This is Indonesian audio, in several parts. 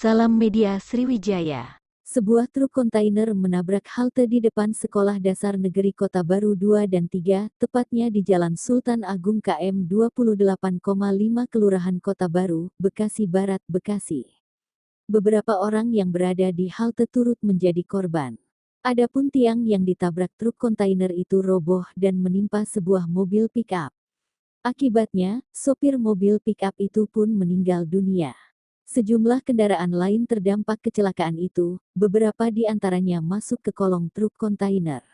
Salam Media Sriwijaya. Sebuah truk kontainer menabrak halte di depan Sekolah Dasar Negeri Kota Baru 2 dan 3, tepatnya di Jalan Sultan Agung KM 28,5 Kelurahan Kota Baru, Bekasi Barat, Bekasi. Beberapa orang yang berada di halte turut menjadi korban. Adapun tiang yang ditabrak truk kontainer itu roboh dan menimpa sebuah mobil pick-up. Akibatnya, sopir mobil pick-up itu pun meninggal dunia. Sejumlah kendaraan lain terdampak kecelakaan itu, beberapa di antaranya masuk ke kolong truk kontainer.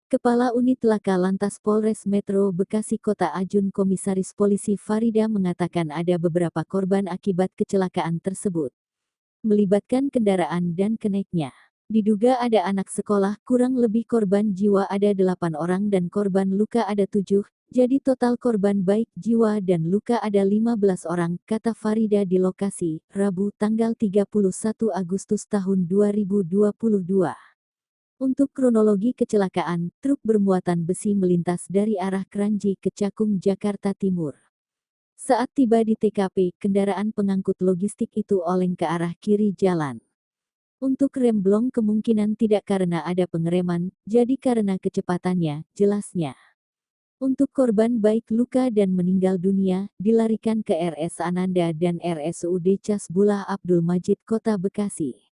Kepala Unit Laka Lantas Polres Metro Bekasi Kota Ajun Komisaris Polisi Farida mengatakan ada beberapa korban akibat kecelakaan tersebut. Melibatkan kendaraan dan keneknya. Diduga ada anak sekolah, kurang lebih korban jiwa ada 8 orang dan korban luka ada 7, jadi total korban baik jiwa dan luka ada 15 orang, kata Farida di lokasi, Rabu tanggal 31 Agustus tahun 2022. Untuk kronologi kecelakaan, truk bermuatan besi melintas dari arah Kranji ke Cakung, Jakarta Timur. Saat tiba di TKP, kendaraan pengangkut logistik itu oleng ke arah kiri jalan. Untuk remblong kemungkinan tidak karena ada pengereman, jadi karena kecepatannya, jelasnya. Untuk korban baik luka dan meninggal dunia, dilarikan ke RS Ananda dan RSUD Cas Bulah Abdul Majid Kota Bekasi.